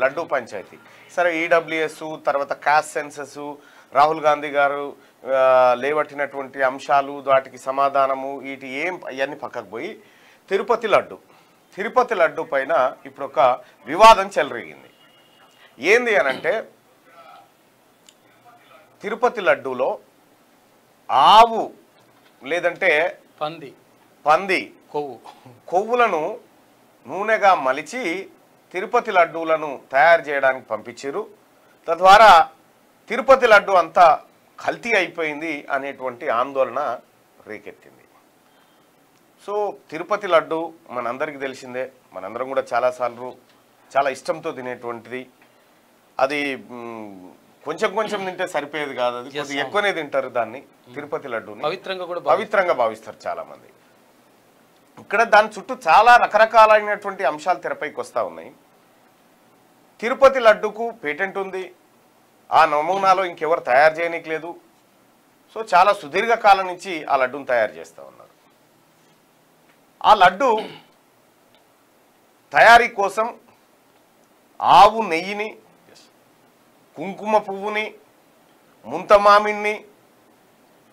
లడ్డూ పంచాయతీ. సరే, ఈడబ్ల్యూఎస్ తర్వాత cost census, Rahul Gandhi గారు లేవట్టినటువంటి అంశాలు, వాటికి సమాధానము, వీటి అవన్నీ పక్కకు పోయి తిరుపతి లడ్డు పైన ఇప్పుడు ఒక వివాదం చెలరేగింది. ఏంది అనంటే, తిరుపతి లడ్డూలో ఆవు లేదంటే పంది కొవ్వులను నూనెగా మలిచి తిరుపతి లడ్డూలను తయారు చేయడానికి పంపించారు. తద్వారా తిరుపతి లడ్డు అంతా కల్తీ అయిపోయింది అనేటువంటి ఆందోళన రేకెత్తింది. సో తిరుపతి లడ్డు మనందరికీ తెలిసిందే, మనందరం కూడా చాలాసార్లు చాలా ఇష్టంతో తినేటువంటిది. అది కొంచెం తింటే సరిపోయేది కాదు, అది కొద్దిగా ఎక్కువనే తింటారు దాన్ని. తిరుపతి లడ్డూని పవిత్రంగా భావిస్తారు చాలా మంది. ఇక్కడ దాని చుట్టూ చాలా రకరకాలైనటువంటి అంశాలు తెరపైకి వస్తూ ఉన్నాయి. తిరుపతి లడ్డుకు పేటెంట్ ఉంది, ఆ నమూనాలో ఇంకెవరు తయారు చేయనీకి లేదు. సో చాలా సుదీర్ఘకాలం నుంచి ఆ లడ్డూని తయారు చేస్తూ ఉన్నారు. ఆ లడ్డు తయారీ కోసం ఆవు నెయ్యిని, కుంకుమ పువ్వుని, ముంతమామిడిని,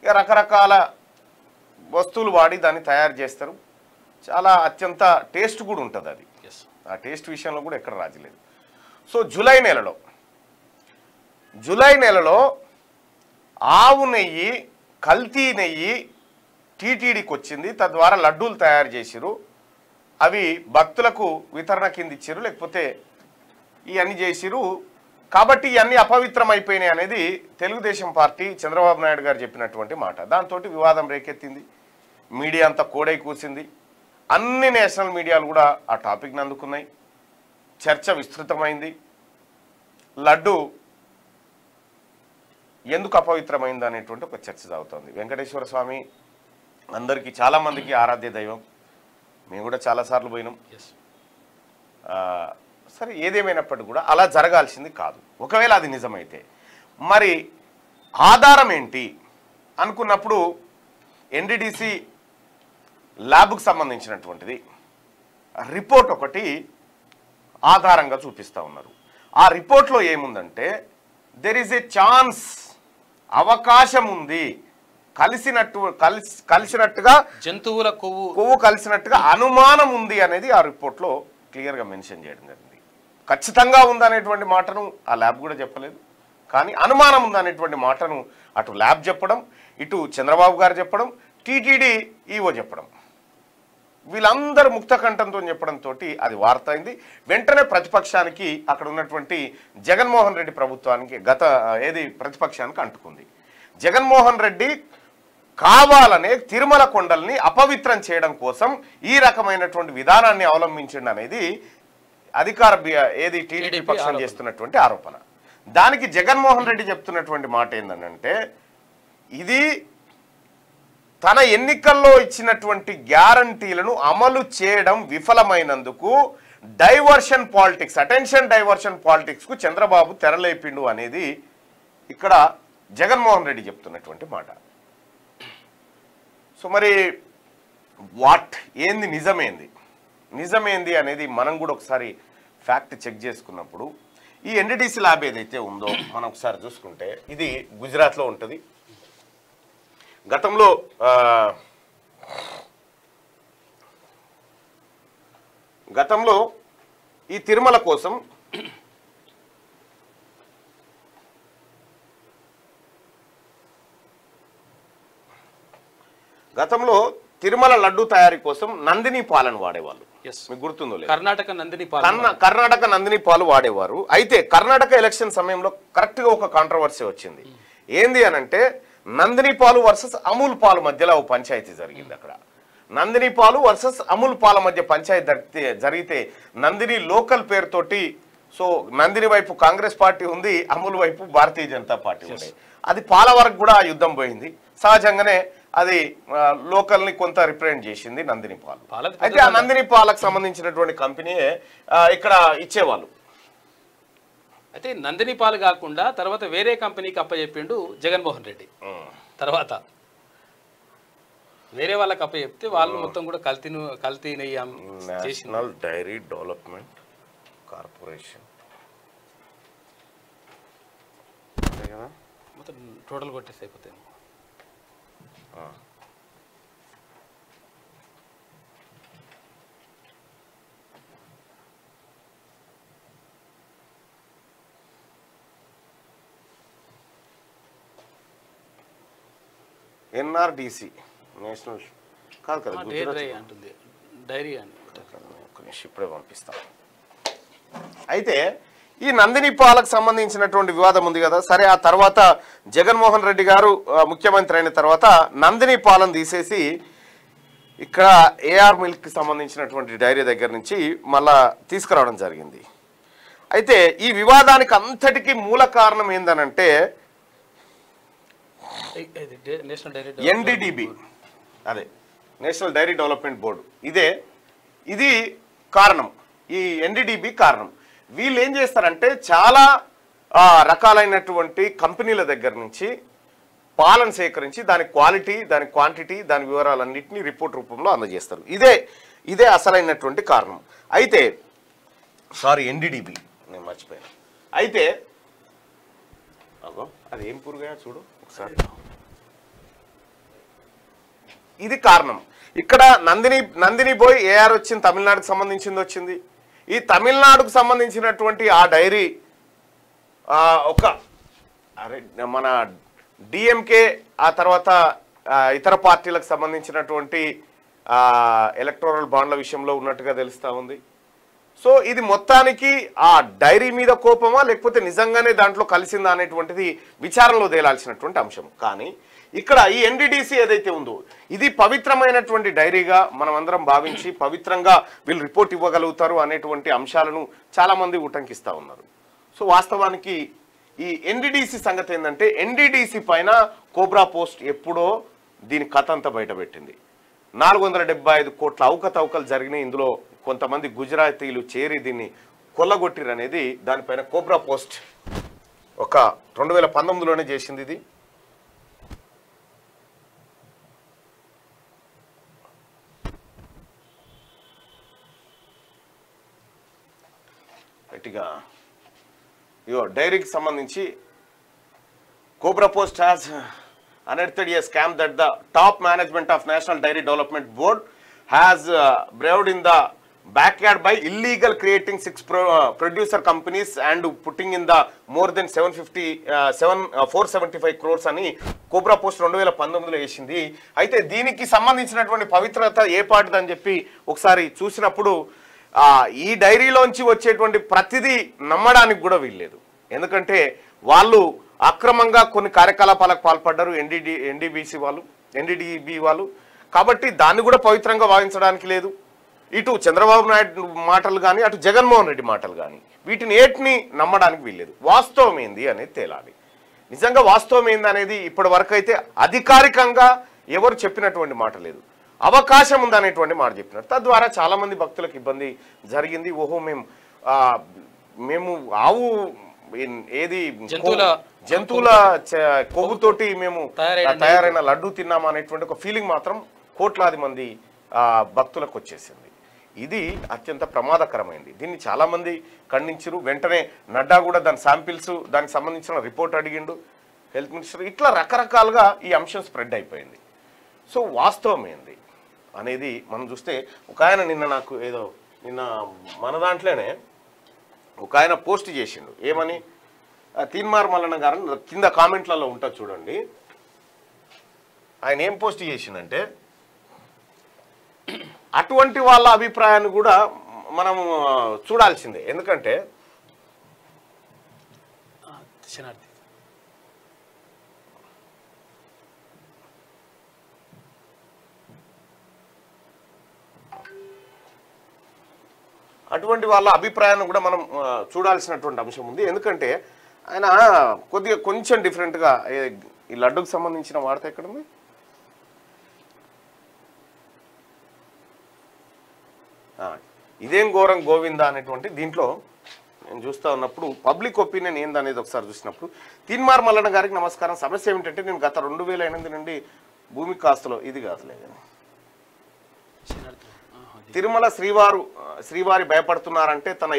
రకరకాల వస్తువులు వాడి దాన్ని తయారు చేస్తారు. చాలా అత్యంత టేస్ట్ కూడా ఉంటుంది అది. ఆ టేస్ట్ విషయంలో కూడా ఎక్కడ రాజీ లేదు. సో జూలై నెలలో ఆవు నెయ్యి, కల్తీ నెయ్యి టీటీడీకి వచ్చింది. తద్వారా లడ్డూలు తయారు చేసిరు, అవి భక్తులకు వితరణ కింద ఇచ్చారు, లేకపోతే ఇవన్నీ చేసిరు. కాబట్టి ఇవన్నీ అపవిత్రం అయిపోయినాయి అనేది తెలుగుదేశం పార్టీ చంద్రబాబు నాయుడు గారు చెప్పినటువంటి మాట. దాంతో వివాదం రేకెత్తింది, మీడియా అంతా కోడై కూసింది. అన్ని నేషనల్ మీడియాలు కూడా ఆ టాపిక్ని అందుకున్నాయి, చర్చ విస్తృతమైంది. లడ్డు ఎందుకు అపవిత్రమైంది అనేటువంటి ఒక చర్చ సాగుతోంది. వెంకటేశ్వర స్వామి అందరికీ, చాలామందికి ఆరాధ్య దైవం. మేము కూడా చాలాసార్లు పోయినాం. సరే, ఏదేమైనప్పటికీ కూడా అలా జరగాల్సింది కాదు. ఒకవేళ అది నిజమైతే మరి ఆధారం ఏంటి అనుకున్నప్పుడు ఎన్డీడీసీ ల్యాబ్కు సంబంధించినటువంటిది రిపోర్ట్ ఒకటి ఆధారంగా చూపిస్తూ ఉన్నారు. ఆ రిపోర్ట్లో ఏముందంటే, దెర్ ఈజ్ ఏ ఛాన్స్, అవకాశం ఉంది, కలిసినట్టుగా జంతువుల కొవ్వు కలిసినట్టుగా అనుమానం ఉంది అనేది ఆ రిపోర్ట్లో క్లియర్గా మెన్షన్ చేయడం జరిగింది. ఖచ్చితంగా ఉందనేటువంటి మాటను ఆ ల్యాబ్ కూడా చెప్పలేదు, కానీ అనుమానం ఉందనేటువంటి మాటను అటు ల్యాబ్ చెప్పడం, ఇటు చంద్రబాబు గారు చెప్పడం, టీటీడీ ఈవో చెప్పడం, వీళ్ళందరూ ముక్తకంఠంతో చెప్పడంతో అది వార్త అయింది. వెంటనే ప్రతిపక్షానికి, అక్కడ ఉన్నటువంటి జగన్మోహన్ రెడ్డి ప్రభుత్వానికి, ప్రతిపక్షానికి అంటుకుంది. జగన్మోహన్ రెడ్డి కావాలనే తిరుమల కొండల్ని అపవిత్రం చేయడం కోసం ఈ రకమైనటువంటి విధానాన్ని అవలంబించండి అనేది టీడీపీ పక్షం చేస్తున్నటువంటి ఆరోపణ. దానికి జగన్మోహన్ రెడ్డి చెప్తున్నటువంటి మాట ఏంటంటే, ఇది తన ఎన్నికల్లో ఇచ్చినటువంటి గ్యారంటీలను అమలు చేయడం విఫలమైనందుకు అటెన్షన్ డైవర్షన్ పాలిటిక్స్కు చంద్రబాబు తెరలేపిండు అనేది ఇక్కడ జగన్మోహన్ రెడ్డి చెప్తున్నటువంటి మాట. సో మరి నిజమేంది అనేది మనం కూడా ఒకసారి ఫ్యాక్ట్ చెక్ చేసుకున్నప్పుడు, ఈ ఎన్డీడీసీ ల్యాబ్ ఏదైతే ఉందో మనం ఒకసారి చూసుకుంటే, ఇది గుజరాత్లో ఉంటుంది. గతంలో ఈ తిరుమల కోసం తిరుమల లడ్డు తయారీ కోసం నందిని పాలను వాడేవాళ్ళు. మీకు గుర్తుందో లేదు, కర్ణాటక నందిని పాలు వాడేవారు. అయితే కర్ణాటక ఎలక్షన్ సమయంలో కరెక్ట్ గా ఒక కాంట్రవర్సీ వచ్చింది. ఏంది అనంటే, నందిని పాలు వర్సెస్ అమూల్ పాలు మధ్యలో ఒక పంచాయతీ జరిగింది. అక్కడ నందిని పాలు వర్సెస్ అమూల్ పాల మధ్య పంచాయతీ జరిగితే, నందిని లోకల్ పేరుతోటి, సో నందిని వైపు కాంగ్రెస్ పార్టీ ఉంది, అమూల్ వైపు భారతీయ జనతా పార్టీ ఉంది. అది పాల వరకు కూడా యుద్ధం పోయింది. సహజంగానే అది లోకల్ని కొంత రిప్రజెంట్ చేసింది నందిని పాలు. అయితే ఆ నందిని పాలకు సంబంధించినటువంటి కంపెనీయే ఇక్కడ ఇచ్చేవాళ్ళు. అయితే నందిని పాలు కాకుండా తర్వాత వేరే కంపెనీకి అప్పచెప్పిండు జగన్మోహన్ రెడ్డి. తర్వాత వేరే వాళ్ళకి అప్పచెప్తే వాళ్ళు మొత్తం కూడా కల్తీ నేషనల్ డైరీ డెవలప్మెంట్ కార్పొరేషన్ కదా, మొత్తం టోటల్ కొట్టేసి అయిపోతాయి. ఎన్ఆర్డిసి నేషనల్ కాదు కదా, అంటుంది డైరీ అని. ఒక నిమిషం ఇప్పుడే పంపిస్తాం. అయితే ఈ నందిని పాలకు సంబంధించినటువంటి వివాదం ఉంది కదా, సరే ఆ తర్వాత జగన్మోహన్ రెడ్డి గారు ముఖ్యమంత్రి అయిన తర్వాత నందిని పాలను తీసేసి ఇక్కడ ఏఆర్ మిల్క్కి సంబంధించినటువంటి డైరీ దగ్గర నుంచి మళ్ళా తీసుకురావడం జరిగింది. అయితే ఈ వివాదానికి అంతటికీ మూల కారణం ఏందనంటే ఎన్డీడీబీ, అదే నేషనల్ డైరీ డెవలప్మెంట్ బోర్డు, ఇది కారణం. ఈ ఎన్డీడీబీ కారణం. వీళ్ళు ఏం చేస్తారంటే చాలా రకాలైనటువంటి కంపెనీల దగ్గర నుంచి పాలను సేకరించి దాని క్వాలిటీ, దాని క్వాంటిటీ, దాని వివరాలన్నింటినీ రిపోర్ట్ రూపంలో అందజేస్తారు. ఇదే అసలైనటువంటి కారణం. అయితే ఎన్డీడీబీ నేను మర్చిపోయాను. అయితే అది ఏం పురుగా చూడు ఒకసారి, ఇది కారణం. ఇక్కడ నందిని పోయి ఏఆర్ వచ్చింది, తమిళనాడుకు సంబంధించింది వచ్చింది. ఈ తమిళనాడుకు సంబంధించినటువంటి ఆ డైరీ మన డిఎంకే ఆ తర్వాత ఇతర పార్టీలకు సంబంధించినటువంటి ఎలక్టోరల్ బాండ్ల విషయంలో ఉన్నట్టుగా తెలుస్తూ ఉంది. సో ఇది మొత్తానికి ఆ డైరీ మీద కోపమా లేకపోతే నిజంగానే దాంట్లో కలిసిందా అనేటువంటిది విచారణలో తేలాల్సినటువంటి అంశం. కానీ ఇక్కడ ఈ ఎన్డీడీసీ ఏదైతే ఉందో ఇది పవిత్రమైనటువంటి డైరీగా మనం అందరం భావించి పవిత్రంగా వీళ్ళు రిపోర్ట్ ఇవ్వగలుగుతారు అనేటువంటి అంశాలను చాలామంది ఉటంకిస్తూ ఉన్నారు. సో వాస్తవానికి ఈ ఎన్డీడీసీ సంగతి ఏంటంటే ఎన్డీడీసీ పైన కోబ్రా పోస్ట్ ఎప్పుడో దీని కథ అంతా బయటపెట్టింది. 475 కోట్ల అవకతవకలు జరిగినాయి. ఇందులో కొంతమంది గుజరాతీలు చేరి దీన్ని కొల్లగొట్టిరు అనేది దానిపైన కోబ్రా పోస్ట్ ఒక 2019లోనే చేసింది. ఇది గట్టిగా డైరీకి సంబంధించి cobra post has unearthed a scam that the top management of National Dairy Development Board has braved in the backyard by illegal creating 6 producer companies and putting in the more than 475 crores అని cobra post 2019లో వేసింది. అయితే దీనికి సంబంధించినటువంటి పవిత్రత ఏ పాటిదని చెప్పి ఒకసారి చూసినప్పుడు ఈ డైరీలోంచి వచ్చేటువంటి ప్రతిదీ నమ్మడానికి కూడా వీల్లేదు. ఎందుకంటే వాళ్ళు అక్రమంగా కొన్ని కార్యకలాపాలకు పాల్పడ్డారు ఎన్డీడీబీ వాళ్ళు. కాబట్టి దాన్ని కూడా పవిత్రంగా భావించడానికి లేదు. ఇటు చంద్రబాబు నాయుడు మాటలు కానీ అటు జగన్మోహన్ రెడ్డి మాటలు కానీ వీటిని ఏటిని నమ్మడానికి వీల్లేదు. వాస్తవం ఏంది అనేది తేలాలి. నిజంగా వాస్తవం ఏంది అనేది ఇప్పటి వరకు అయితే అధికారికంగా ఎవరు చెప్పినటువంటి మాట లేదు. అవకాశం ఉందనేటువంటి మాట చెప్పినారు. తద్వారా చాలామంది భక్తులకు ఇబ్బంది జరిగింది. ఓహో మేము ఆవు ఏది జంతువుల కొవ్వుతోటి మేము తయారైన లడ్డూ తిన్నామా అనేటువంటి ఒక ఫీలింగ్ మాత్రం కోట్లాది మంది భక్తులకు వచ్చేసింది. ఇది అత్యంత ప్రమాదకరమైంది. దీన్ని చాలామంది ఖండించారు. వెంటనే నడ్డా కూడా దాని శాంపిల్స్ దానికి సంబంధించిన రిపోర్ట్ అడిగిండు హెల్త్ మినిస్టర్. ఇట్లా రకరకాలుగా ఈ అంశం స్ప్రెడ్ అయిపోయింది. సో వాస్తవం ఏంది అనేది మనం చూస్తే ఒక ఆయన నిన్న మన దాంట్లోనే ఒక ఆయన పోస్ట్ చేసిండు. ఏమని తీన్మార్ మల్లన్న గారు కింద కామెంట్లలో ఉంటుంది చూడండి. ఆయన ఏం పోస్ట్ చేసిండంటే అటువంటి వాళ్ళ అభిప్రాయాన్ని కూడా మనము చూడాల్సిందే. ఎందుకంటే అటువంటి వాళ్ళ అభిప్రాయాన్ని కూడా మనం చూడాల్సినటువంటి అంశం ఉంది. ఎందుకంటే ఆయన కొంచెం డిఫరెంట్గా ఈ లడ్డుకు సంబంధించిన వార్త ఎక్కడుంది, ఇదేం ఘోరం గోవింద అనేటువంటి దీంట్లో నేను చూస్తూ ఉన్నప్పుడు పబ్లిక్ ఒపీనియన్ ఏందనేది ఒకసారి చూసినప్పుడు తీన్మార్ మల్లన్న గారికి నమస్కారం. సమస్య ఏమిటంటే నేను గత 2008 నుండి భూమి కాస్తులో ఇది కాదులే తిరుమల శ్రీవారు శ్రీవారి భయపడుతున్నారంటే తన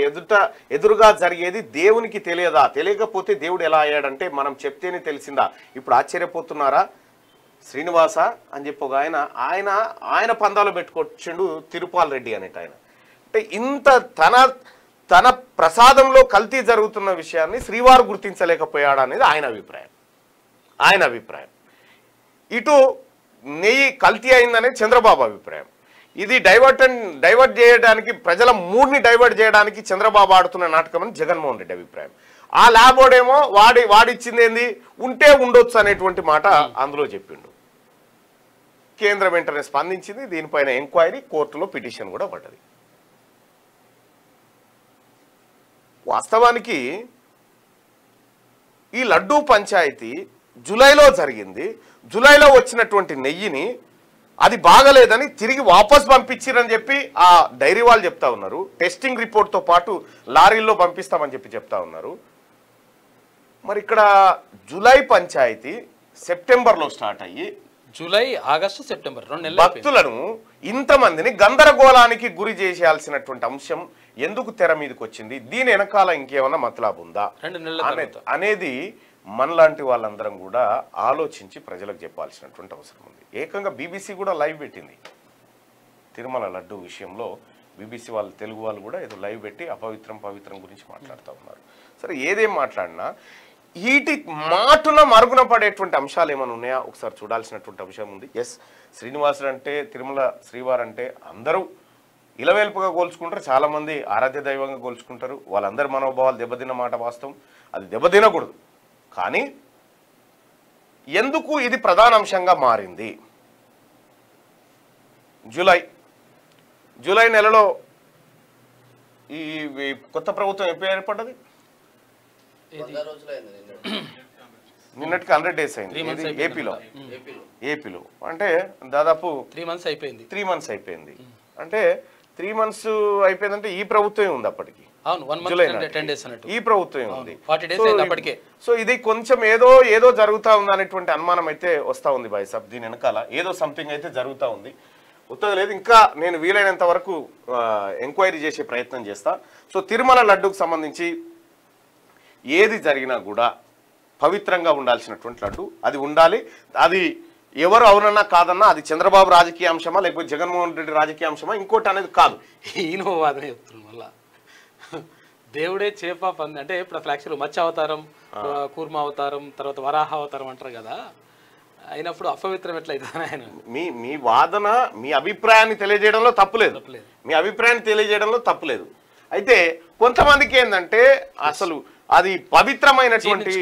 ఎదురుగా జరిగేది దేవునికి తెలియదా? తెలియకపోతే దేవుడు ఎలా అయ్యాడంటే మనం చెప్తేనే తెలిసిందా? ఇప్పుడు ఆశ్చర్యపోతున్నారా? శ్రీనివాస అని చెప్పి ఒక ఆయన పందాలు పెట్టుకొచ్చిండు తిరుపాల్ రెడ్డి అనేట ఆయన. అంటే ఇంత తన ప్రసాదంలో కల్తీ జరుగుతున్న విషయాన్ని శ్రీవారు గుర్తించలేకపోయాడు అనేది ఆయన అభిప్రాయం. ఇటు నెయ్యి కల్తీ అయిందనేది చంద్రబాబు అభిప్రాయం. ఇది డైవర్ట్ చేయడానికి, ప్రజల మూడ్ని డైవర్ట్ చేయడానికి చంద్రబాబు ఆడుతున్న నాటకం అని జగన్మోహన్ రెడ్డి అభిప్రాయం. ఆ ల్యాబోడేమో వాడిచ్చింది ఏంది, ఉంటే ఉండొచ్చు అనేటువంటి మాట అందులో చెప్పిండు. కేంద్రం వెంటనే స్పందించింది. దీనిపైన ఎంక్వైరీ, కోర్టులో పిటిషన్ కూడా పడ్డది. వాస్తవానికి ఈ లడ్డూ పంచాయతీ జూలైలో జరిగింది. జూలైలో వచ్చినటువంటి నెయ్యిని అది బాగలేదని తిరిగి వాపస్ పంపించిరని చెప్పి ఆ డైరీ వాళ్ళు చెప్తా ఉన్నారు. టెస్టింగ్ రిపోర్ట్తో పాటు లారీల్లో పంపిస్తామని చెప్పి చెప్తా ఉన్నారు. మరి ఇక్కడ జూలై పంచాయతీ సెప్టెంబర్లో స్టార్ట్ అయ్యి జూలై, ఆగస్టు, సెప్టెంబర్ 2 నెలలు భక్తులను ఇంతమందిని గందరగోళానికి గురి చేయాల్సినటువంటి అంశం ఎందుకు తెర మీదకి వచ్చింది? దీని వెనకాల ఇంకేమన్నా మతలాబు ఉందా అనేది మనలాంటి వాళ్ళందరం కూడా ఆలోచించి ప్రజలకు చెప్పాల్సినటువంటి అవసరం ఉంది. ఏకంగా బీబీసీ కూడా లైవ్ పెట్టింది తిరుమల లడ్డు విషయంలో. బీబీసీ వాళ్ళు, తెలుగు వాళ్ళు కూడా ఏదో లైవ్ పెట్టి పవిత్రం గురించి మాట్లాడుతూ ఉన్నారు. సరే, ఏదేం మాట్లాడినా వీటి మాటున మరుగున పడేటువంటి అంశాలు ఏమైనా ఉన్నాయా ఒకసారి చూడాల్సినటువంటి అంశం ఉంది. ఎస్, శ్రీనివాసుడు అంటే, తిరుమల శ్రీవారు అంటే అందరూ ఇలవేల్పుగా కోల్చుకుంటారు, చాలామంది ఆరాధ్య దైవంగా కోల్చుకుంటారు. వాళ్ళందరి మనోభావాలు దెబ్బతిన్న మాట వాస్తవం, అది దెబ్బతినకూడదు. కానీ ఎందుకు ఇది ప్రధాన అంశంగా మారింది? జూలై నెలలో ఈ కొత్త ప్రభుత్వం ఎప్పుడు ఏర్పడ్డది? నిన్నటికి 100 days అయింది ఏపీలో. అంటే దాదాపు 3 months అయిపోయింది. 3 months అయిపోయింది. అంటే 3 months అయిపోయిందంటే ఈ ప్రభుత్వమే ఉంది అప్పటికి. ఈ ప్రభుత్వమే ఉంది. సో ఇది కొంచెం ఏదో జరుగుతా ఉంది అనేటువంటి అనుమానం అయితే వస్తా ఉంది బాయ్ సాబ్. దీని వెనకాల ఏదో సంథింగ్ అయితే జరుగుతూ ఉంది. ఉత్తగలేదు. ఇంకా నేను వీలైనంత వరకు ఎంక్వైరీ చేసే ప్రయత్నం చేస్తా. సో తిరుమల లడ్డూకు సంబంధించి ఏది జరిగినా కూడా పవిత్రంగా ఉండాల్సినటువంటి లడ్డు అది ఉండాలి. అది ఎవరు అవునన్నా కాదన్నా అది చంద్రబాబు రాజకీయ అంశమా లేకపోతే జగన్మోహన్ రెడ్డి రాజకీయ అంశమా ఇంకోటి అనేది కాదు. ఈయన వాదన చెప్తున్నాను. మళ్ళా దేవుడే చేప పంది అంటే ఇప్పుడు ఫ్లాక్చర్ మత్స్య అవతారం, కూర్మ అవతారం, తర్వాత వరాహ అవతారం అంటారు కదా. అయినప్పుడు అపవిత్రం ఎట్లయితే ఆయన మీ వాదన, మీ అభిప్రాయాన్ని తెలియజేయడంలో తప్పులేదు. మీ అభిప్రాయాన్ని తెలియజేయడంలో తప్పులేదు. అయితే కొంతమందికి ఏంటంటే అసలు అది పవిత్రమైనటువంటి,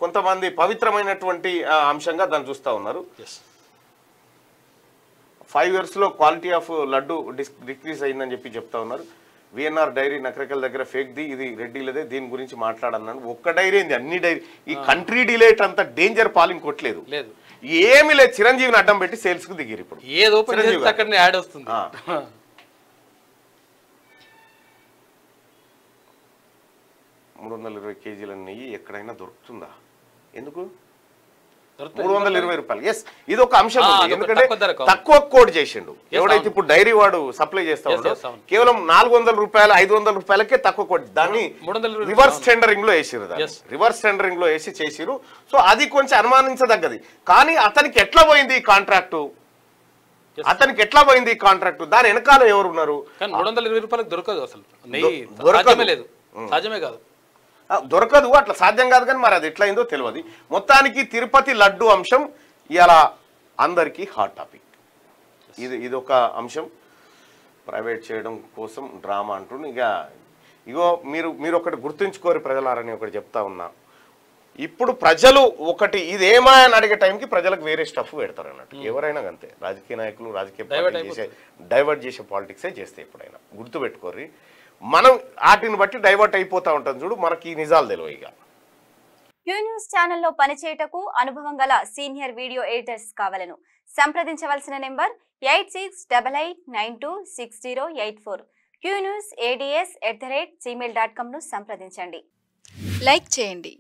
కొంతమంది పవిత్రమైనటువంటి అంశంగా దాన్ని చూస్తూ ఉన్నారు. 5 yearsలో క్వాలిటీ ఆఫ్ లడ్డు డిక్రీజ్ అయిందని చెప్పి చెప్తా ఉన్నారు. విఎన్ఆర్ డైరీ నకరకల్ దగ్గర ఫేక్ది, ఇది రెడ్డిలదే, దీని గురించి మాట్లాడన్నాను. ఒక్క డైరీ ఏంది, అన్ని డైరీ. ఈ కంట్రీ డిలేట్ అంత డేంజర్ పాలింగ్ కొట్టలేదు, ఏమీ లేదు. చిరంజీవిని అడ్డం పెట్టి సేల్స్ కు దిగిరు. ఇప్పుడు ఏదో యాడ్ వస్తుంది. 320 kg నెయ్యి ఎక్కడైనా దొరుకుతుందా? ఎందుకు 320 రూపాయలు? ఎస్, ఇది ఒక అంశం ఉంది. ఎందుకంటే తక్కువ కోడ్ చేసిండు ఎవడైతే ఇప్పుడు డైరీ వాడు సప్లై చేస్తా ఉన్నాడు. కేవలం 400 రూపాయలు 500 రూపాయలకే తక్కువ కోడ్. దాన్ని రివర్స్ టెండరింగ్ లో వేసిరు, రివర్స్ టెండరింగ్ లో వేసి చేసిరు. సో అది కొంచెం అనుమానించదగ్గది. కానీ అతనికి ఎట్లా పోయింది ఈ కాంట్రాక్టు? దాని వెనకాల ఎవరు ఉన్నారు? 320 రూపాయలకు దొరకదు అసలు. సాధ్యమే కాదు, దొరకదు, అట్లా సాధ్యం కాదు. కానీ మరి అది ఎట్లయిందో తెలియదు. మొత్తానికి తిరుపతి లడ్డు అంశం ఇలా అందరికీ హాట్ టాపిక్. ఇది ఒక అంశం. ప్రైవేట్ చేయడం కోసం డ్రామా అంటుండు. ఇగో మీరు ఒకటి గుర్తుంచుకోరు ప్రజలారని ఒకటి చెప్తా ఉన్నా. ఇప్పుడు ప్రజలు ఒకటి ఇదేమా అని అడిగే టైంకి ప్రజలకు వేరే స్టఫ్ పెడతారు అన్నట్టు. ఎవరైనా అంతే, రాజకీయ నాయకులు రాజకీయ డైవర్ట్ చేసే పాలిటిక్సే చేస్తే ఎప్పుడైనా గుర్తుపెట్టుకోర్రి. మనం వాటిని బట్టి డైవర్ట్ అయిపోతా ఉంటాం చూడు, మనకి నిజాలు తెలియవు. ఇక క్యూ న్యూస్ ఛానల్లో పనిచేయటకు అనుభవం గల సీనియర్ వీడియో ఎడిటర్స్ కావాలను సంప్రదించవలసిన నెంబర్ 8688926084. qnewsads@gmail.com ను సంప్రదించండి. లైక్ చేయండి,